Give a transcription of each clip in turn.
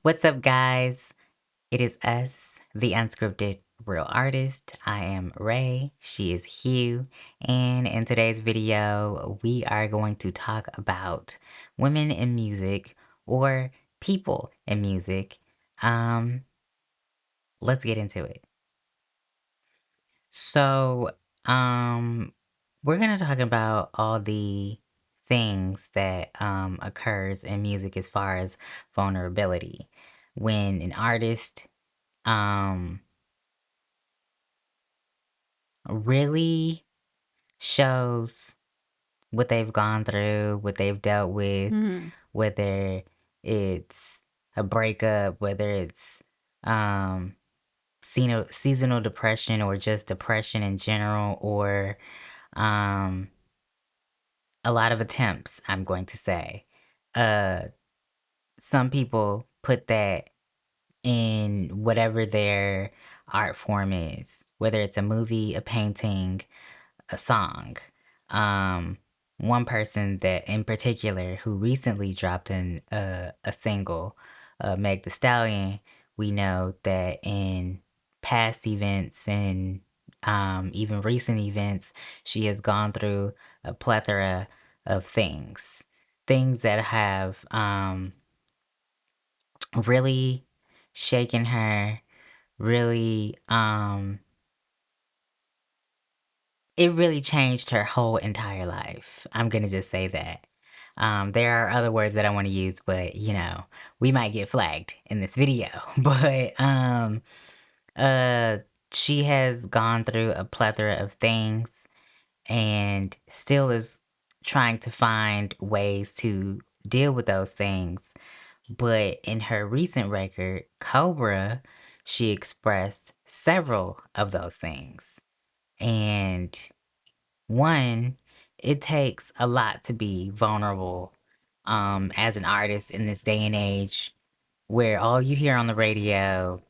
What's up, guys? It is us, the Unscripted Real Artist. I am Raye. She is Hugh. And in today's video, we are going to talk about women in music or people in music. Um, let's get into it. So, um, we're gonna talk about all the things that occurs in music as far as vulnerability. When an artist um really shows what they've gone through, what they've dealt with, Mhm. whether it's a breakup, whether it's um seasonal depression or just depression in general, or um a lot of attempts, I'm going to say. Uh some people put that in whatever their art form is, whether it's a movie, a painting, a song. Um, one person that in particular who recently dropped a single, Meg Thee Stallion, we know that in past events and even recent events, she has gone through a plethora of things that have really shaken her, really it really changed her whole entire life. I'm gonna just say that. There are other words that I want to use, but we might get flagged in this video. But uh, she has gone through a plethora of things and still is trying to find ways to deal with those things. But in her recent record, Cobra, she expressed several of those things. And one, it takes a lot to be vulnerable as an artist in this day and age where all you hear on the radio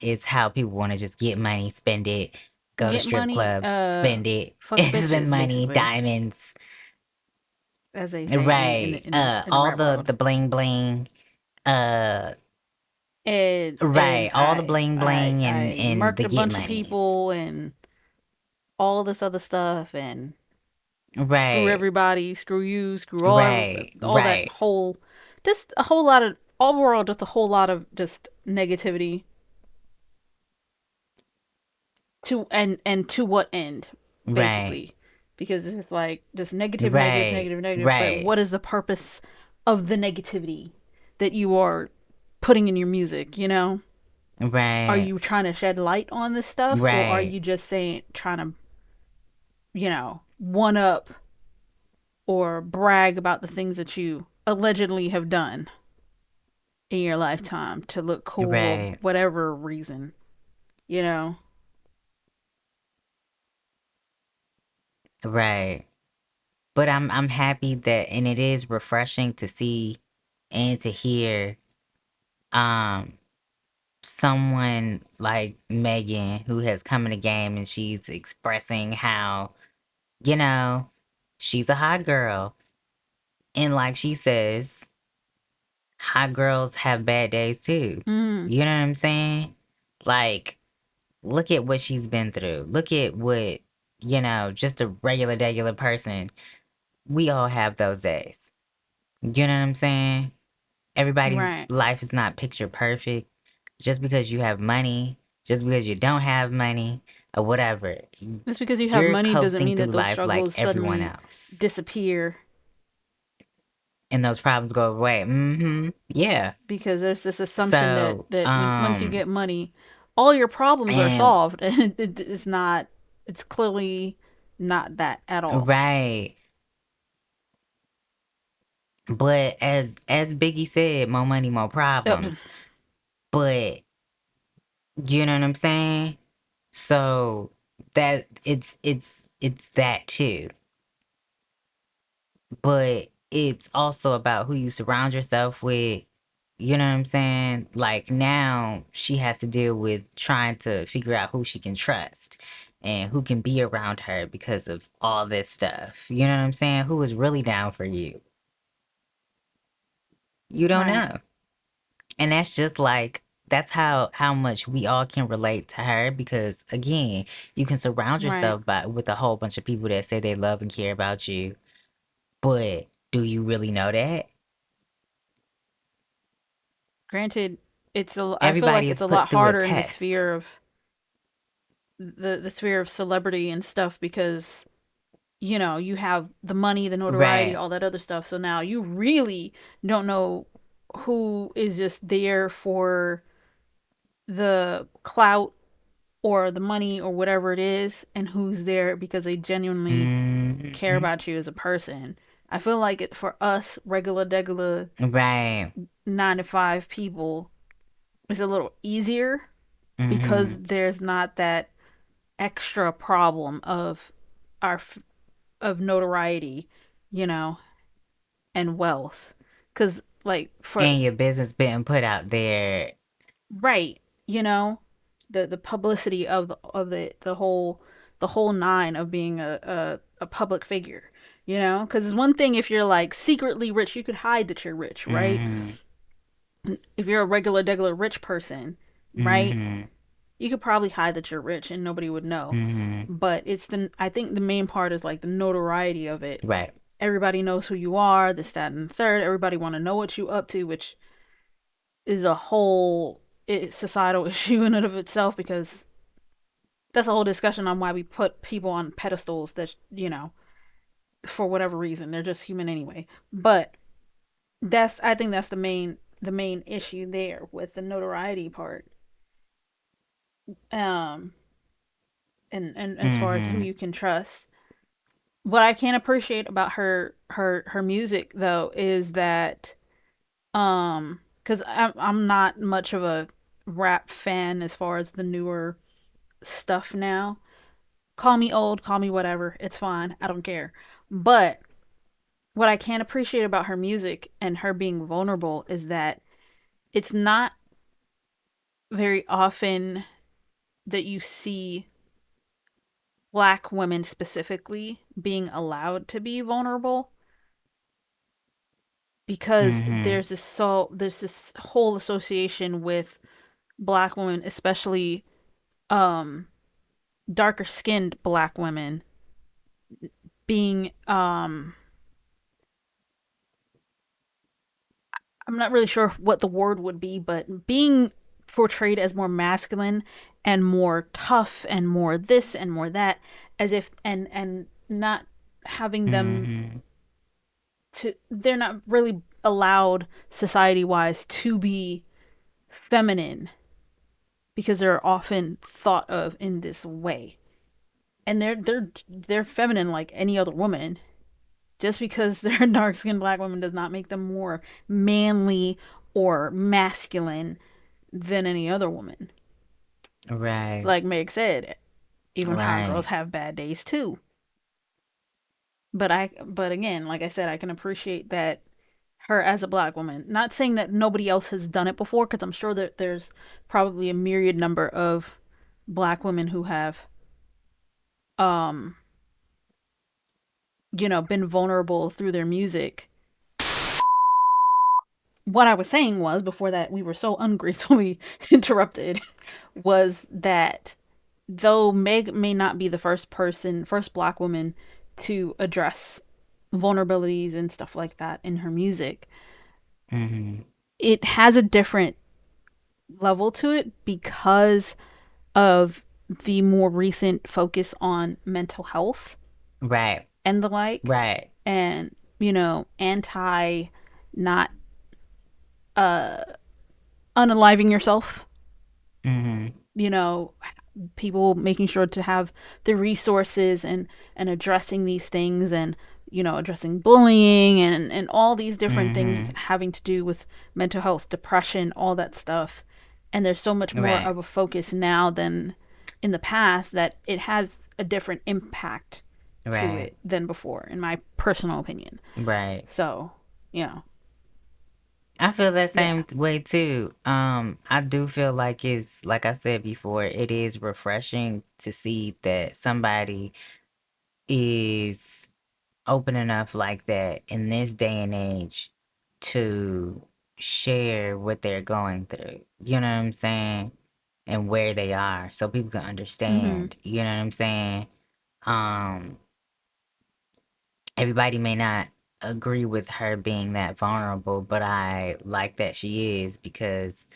is how people want to just get money, spend it, go to Get strip money, clubs, spend it, fuck spend bitches, money, basically, diamonds, as they say in in right? the, in the in the All rap world. the bling bling, uh, right? And All the I bling I bling I and murked the a get bunch of monies, people and all this other stuff and screw right? everybody, screw you, screw Right, all that right, whole, just a whole lot of overall, just a whole lot of just negativity to and to what end, right, basically, because this is like just negative, negative, right, negative, negative. But right, what is the purpose of the negativity that you are putting in your music? Are right. you trying to shed light on this stuff, or are Right, you just saying trying to one up or brag about the things that you allegedly have done in your lifetime to look cool or right, whatever reason, you know? right. But I'm happy that, and it is refreshing to see and to hear um someone like Megan who has come in the game and she's expressing how, you know, she's a hot girl. And like she says, hot girls have bad days too. Mm, You know what I'm saying? Like, look at what she's been through. Look at what, just a regular person. We all have those days. You know what I'm saying? Everybody's right. life is not picture perfect. Just because you have money, just because you don't have money, or whatever, Just because you have you're money doesn't coasting mean through that those life like struggles everyone suddenly else. disappear, And those problems go away. Mm-hmm. Yeah. because there's this assumption that So, once you get money, all your problems are and solved, and it's not. It's clearly not that at all. right. But as Biggie said, more money, more Oh, problems. But you know what I'm saying? So that it's that too. But it's also about who you surround yourself with. You know what I'm saying? Like now she has to deal with trying to figure out who she can trust and who can be around her because of all this stuff. You know what I'm saying? Who is really down for you? You don't right. know. And that's just like that's how much we all can relate to her because again, you can surround Right. yourself by with a whole bunch of people that say they love and care about you, but do you really know that? Granted, I feel Everybody like is it's a put lot through a harder in test. the sphere of celebrity and stuff because you have the money, the notoriety, Right. all that other stuff. So now you really don't know who is just there for the clout or the money or whatever it is, and who's there because they genuinely care Hmm. about you as a person. I feel like it for us regular degular Right. 9 to 5 people is a little easier because Hmm. there's not that extra problem of our of notoriety, you know, and wealth. Cuz like for And your business being put out there. right, you know, the publicity of the whole nine of being a public figure, cuz it's one thing if you're like secretly rich, you could hide that you're rich, right? Hmm. If you're a regular rich person, right? Hmm. You could probably hide that you're rich and nobody would know. Hmm. But I think the main part is like the notoriety of it. Right. Everybody knows who you are, this, that, and the third. Everybody want to know what you up to, which is a whole societal issue in and of itself because that's a whole discussion on why we put people on pedestals that, for whatever reason, they're just human anyway. But I think that's the main issue there with the notoriety part. Um and as far as who Hmm. you can trust. What I can appreciate about her music though is that cuz I'm not much of a rap fan as far as the newer stuff now. Call me old, call me whatever, it's fine. I don't care. But what I can appreciate about her music and her being vulnerable is that it's not very often that you see black women specifically being allowed to be vulnerable because Hmm. there's this whole association with black women, especially um darker skinned black women being I'm not really sure what the word would be, but being portrayed as more masculine and more tough and more this and more that, as if and not having them Hmm. they're not really allowed society wise to be feminine because they're often thought of in this way. And they're feminine like any other woman. Just because they're dark skinned black women does not make them more manly or masculine than any other woman. Right. Like Meg said, even hot girls Right. have bad days too. But again, like I said, I can appreciate that her as a black woman. Not saying that nobody else has done it before, because I'm sure that there's probably a myriad number of black women who have, um, been vulnerable through their music. What I was saying was before that we were so ungracefully interrupted was that though Meg may not be the first black woman to address vulnerabilities and stuff like that in her music, Hmm. it has a different level to it because of the more recent focus on mental health Right. and the like, Right. and anti not uh unaliving yourself, Hmm. you know people making sure to have the resources and addressing these things, and addressing bullying and all these different things Hmm. having to do with mental health, depression, all that stuff. And there's so much more Right. of a focus now than in the past that it has a different impact to Right. it than before, in my personal opinion. Right. So, you know, I feel that yeah. same way too. I do feel like it's like I said before, it is refreshing to see that somebody is open enough like that in this day and age to share what they're going through. You know what I'm saying? And where they are so people can Mm-hmm. understand. You know what I'm saying? Um, Everybody may not agree with her being that vulnerable, but I like that she is because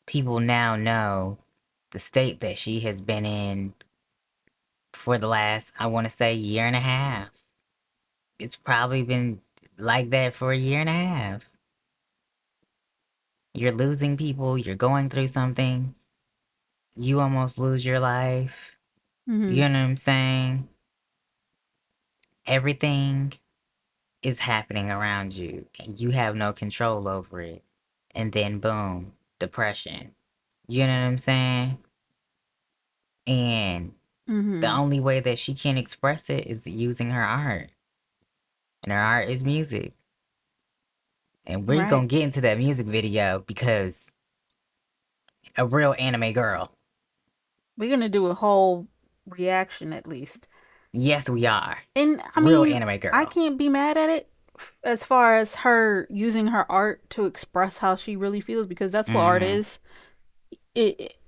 people now know the state that she has been in for the last, I want to say, year and a half. It's probably been like that for a year and a half. You're losing people, you're going through something, you almost lose your life. Mm-hmm. You know what I'm saying? Everything is happening around you and you have no control over it. And then boom, depression. You know what I'm saying? And the Mm-hmm. only way that she can express it is using her art. And her art is music. And we're Right. gonna get into that music video because a real anime girl. We're gonna do a whole reaction at least. Yes, we are. And I Real mean, anime I girl. can't be mad at it as far as her using her art to express how she really feels because that's what art Mm-hmm. is.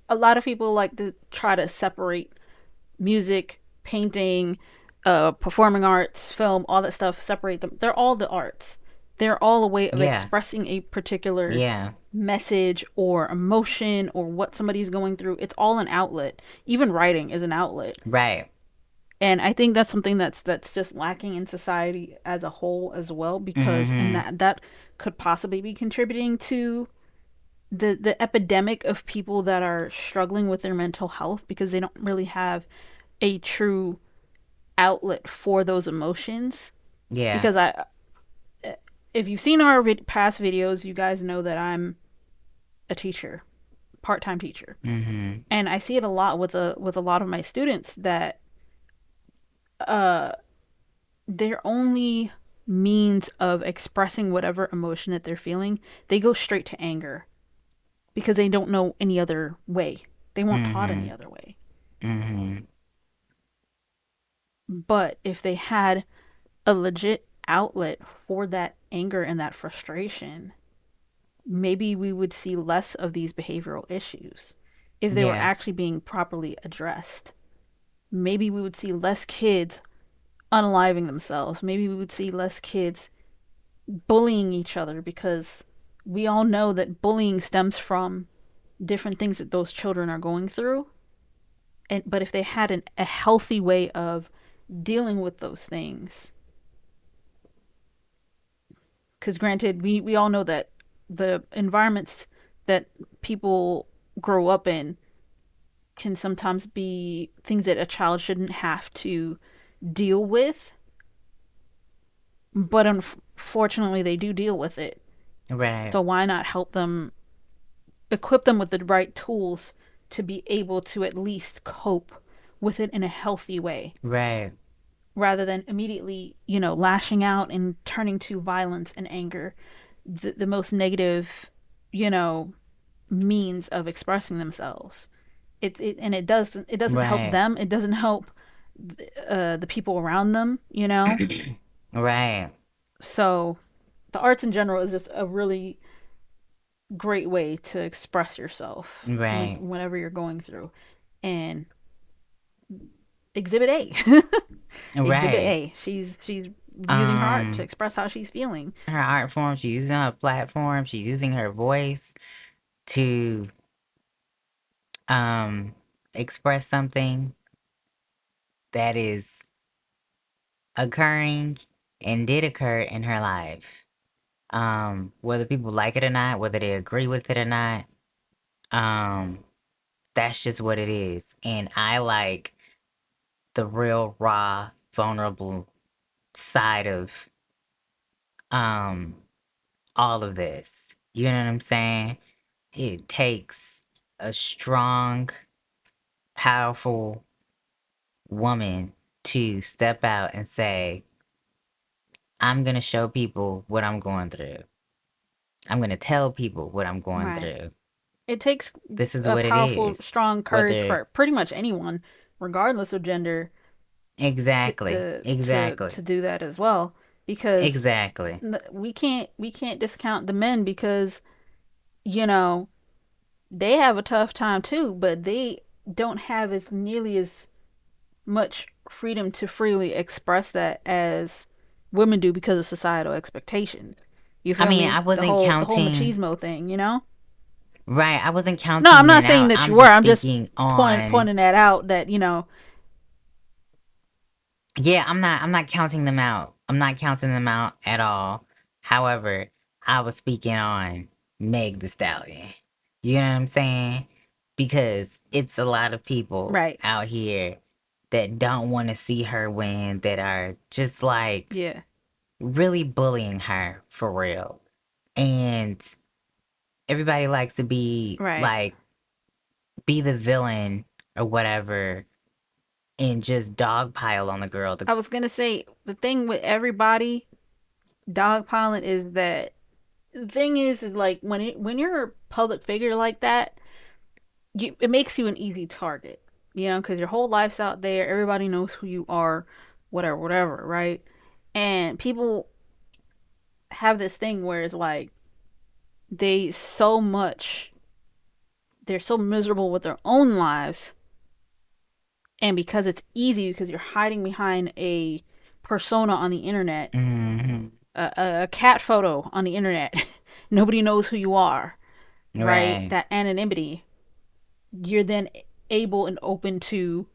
A lot of people like to try to separate music, painting, performing arts, film, all that stuff, separate them. They're all the arts. They're all a way of Yeah. expressing a particular Yeah. message or emotion or what somebody's going through. It's all an outlet. Even writing is an outlet. Right. And I think that's something that's just lacking in society as a whole as well because and Mm-hmm. that could possibly be contributing to the epidemic of people that are struggling with their mental health because they don't really have a true outlet for those emotions Yeah. because I if you've seen our past videos you guys know that I'm a teacher, part-time teacher, Mm-hmm. and I see it a lot with a lot of my students that uh their only means of expressing whatever emotion that they're feeling, they go straight to anger because they don't know any other way. They weren't taught Mm-hmm. any other way. Mm-hmm. But if they had a legit outlet for that anger and that frustration, maybe we would see less of these behavioral issues if they were Yeah. actually being properly addressed. Maybe we would see less kids unaliving themselves. Maybe we would see less kids bullying each other because we all know that bullying stems from different things that those children are going through. And but if they had a healthy way of dealing with those things, because granted, we all know that the environments that people grow up in can sometimes be things that a child shouldn't have to deal with, but unfortunately, they do deal with it. Right. So why not help them, equip them with the right tools to be able to at least cope with it in a healthy way Right. rather than immediately, lashing out and turning to violence and anger, the most negative, you know, means of expressing themselves. It doesn't help Right. them. It doesn't help the people around them. Right. So the arts in general is just a really great way to express yourself Right. whenever you're going through. And Exhibit A, Exhibit Right. A. She's using her art to Um, express how she's feeling. her art form, she's using her platform, she's using her voice to um express something that is occurring and did occur in her life. Whether people like it or not, whether they agree with it or not, um, that's just what it is. And I like the real raw, vulnerable side of um all of this. You know what I'm saying? It takes a strong, powerful woman to step out and say, I'm going to show people what I'm going through. I'm going to tell people what I'm going Right. through. It takes This is a what it powerful, is. strong courage Whether for pretty much anyone, regardless of gender, exactly, to exactly. do that as well. because Exactly. we can't discount the men because you know they have a tough time too, but they don't have as nearly as much freedom to freely express that as women do because of societal expectations. You I feel mean, me? I The wasn't whole the whole counting, machismo thing, you know? right, I wasn't No, counting I'm not men saying out. that you I'm were. just I'm just speaking pointing on, pointing that out that yeah, I'm not counting them out. I'm not counting them out at all. However, I was speaking on Meg the Stallion. You know what I'm saying? Because it's a lot of people right. out here that don't want to see her win, that are just like Yeah. really bullying her for real. And everybody likes to be Right. like, be the villain or whatever and just dogpile on the girl. I was gonna say the thing with everybody dogpiling is that the thing is like when you're a public figure like that, it makes you an easy target, because your whole life's out there. Everybody knows who you are, whatever, whatever, right? And people have this thing where it's like they so much, they're so miserable with their own lives, and because it's easy, because you're hiding behind a persona on the internet, Hmm. a cat photo on the internet, nobody knows who you are, right? Right. That anonymity, you're then able and open to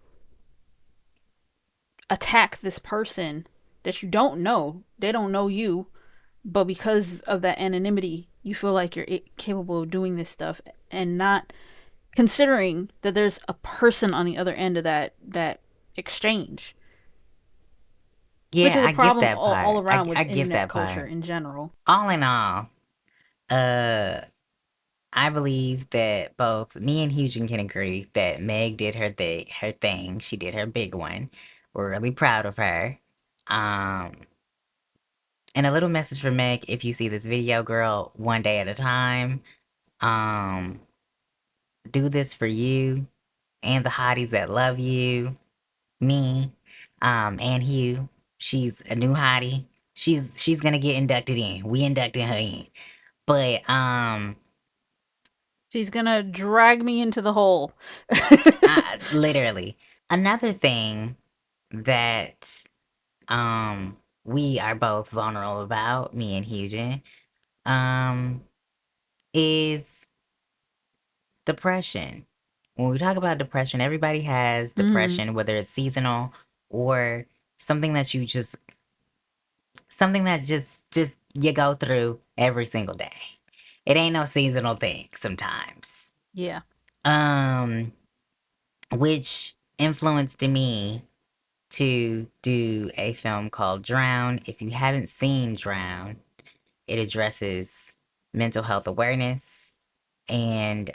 attack this person that you don't know. They don't know you, but because of that anonymity, you feel like you're capable of doing this stuff and not considering that there's a person on the other end of that exchange, which Yeah, is a I get problem that all part. I, around with I get internet that culture part. in general. All in all, uh, I believe that both me and Hugin can agree that Meg did her thing. She did her big one. We're really proud of her. Um, and a little message for Meg: if you see this video, girl, one day at a time. Um, do this for you and the hotties that love you. Me, and Hugh. She's a new hottie. She's gonna get inducted in. We inducted her in. But She's gonna drag me into the hole. literally another thing that we are both vulnerable about, me and Hugin, um, is depression. When we talk about depression, everybody has Mm-hmm. depression, whether it's seasonal or something that you just something that just you go through every single day. It ain't no seasonal thing sometimes. Yeah. Um, which influenced me to do a film called Drown. If you haven't seen Drown, it addresses mental health awareness and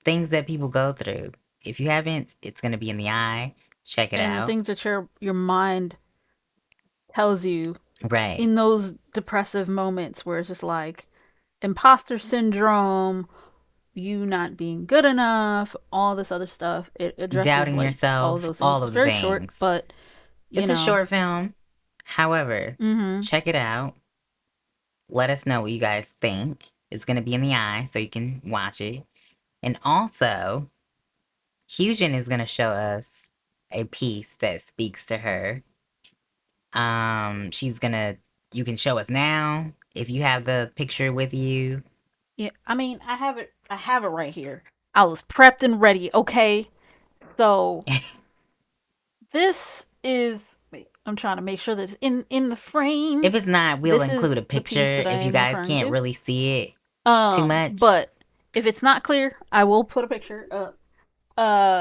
things that people go through. If you haven't, it's gonna be in the eye. Check it And the out. things that your mind tells you Right. in those depressive moments where it's just like imposter syndrome, you not being good enough, all this other stuff. It addresses Doubting like all of yourself, those things. all It's of the very short, things. but you It's a know, short film. However, mm-hmm. check it out. Let us know what you guys think. It's going to be in the eye so you can watch it. And also, Hugin is going to show us a piece that speaks to her. She's going to, you can show us now if you have the picture with you. Yeah, I mean, I have it. I have it right here. I was prepped and ready. Okay, so this is. Wait, I'm trying to make sure that it's in the frame. If it's not, we'll This include is a the piece picture that I if you am guys referring can't to. really see it too much. But if it's not clear, I will put a picture up.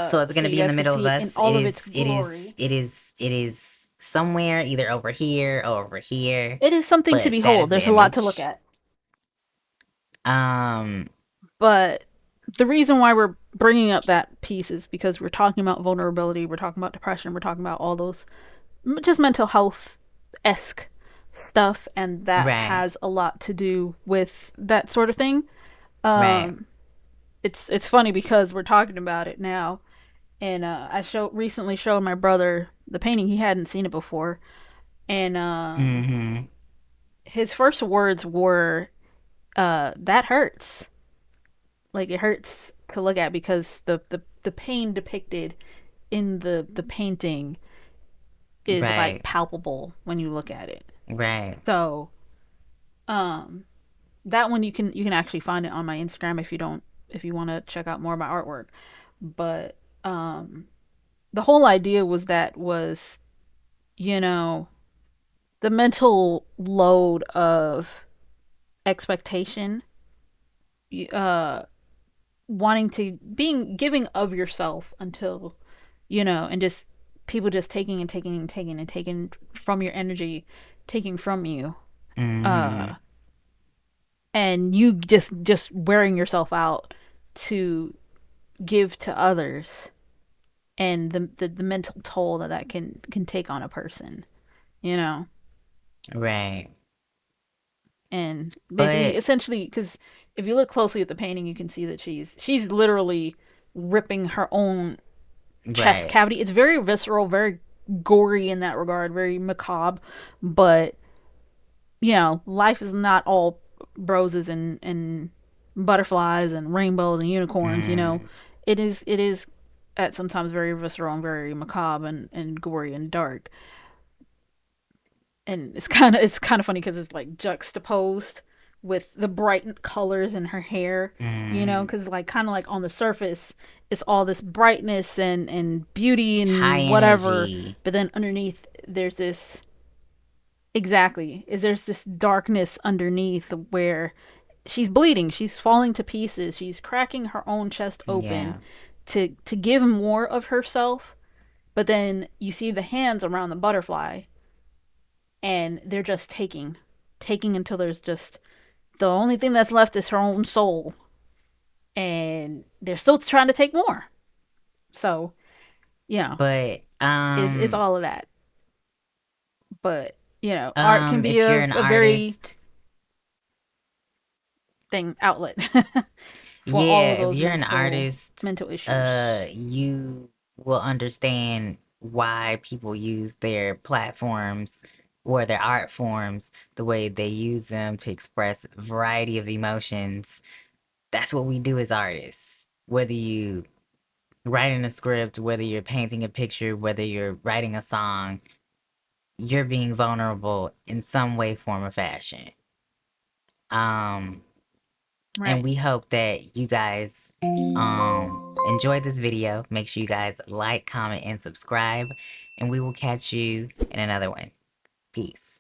So it's So gonna you be in the guys can middle of see it in us. It all of is its it is glory. it is it is somewhere either over here or over here, It is something to but that behold. is the There's a lot to look image. at. Um, But the reason why we're bringing up that piece is because we're talking about vulnerability, we're talking about depression, we're talking about all those just mental health esque stuff, and that right, has a lot to do with that sort of thing. right. Um, it's funny because we're talking about it now, and I recently showed my brother the painting. He hadn't seen it before, And Mm-hmm. his first words were, that hurts. Like it hurts to look at because the pain depicted in the painting is like Right. palpable when you look at it. Right. So, um that one you can actually find it on my Instagram if you don't, if you want to check out more about artwork. But um the whole idea was that was, you know, the mental load of expectation, uh wanting to being giving of yourself until, you know, and just people just taking and taking and taking and taking from your energy, taking from you, Mm-hmm. uh and you just wearing yourself out to give to others, and the mental toll that that can take on a person, you know. Right. And basically But essentially, because if you look closely at the painting you can see that she's literally ripping her own chest right. cavity. It's very visceral, very gory in that regard, very macabre. But you know, life is not all roses and butterflies and rainbows and unicorns. You know, Mm. it is at sometimes very visceral and very macabre and gory and dark. And it's kind of funny because it's like juxtaposed with the bright colors in her hair, you know, Mm. because like kind of like on the surface it's all this brightness and beauty High and whatever, energy. but then underneath there's this, exactly, is there's this darkness underneath where she's bleeding, she's falling to pieces, she's cracking her own chest open Yeah. to give more of herself, but then you see the hands around the butterfly and they're just taking until there's just the only thing that's left is her own soul, and they're still trying to take more. So you know, But it's all of that. But you know, art can be if you're an a very artist, thing outlet for all of yeah, if those you're an artist, mental issues. you will understand why people use their platforms or their art forms the way they use them to express a variety of emotions. That's what we do as artists. Whether you writing a script, whether you're painting a picture, whether you're writing a song, you're being vulnerable in some way, form, or fashion. Um, and Right. we hope that you guys enjoy this video. Make sure you guys like, comment, and subscribe, and we will catch you in another one. Peace.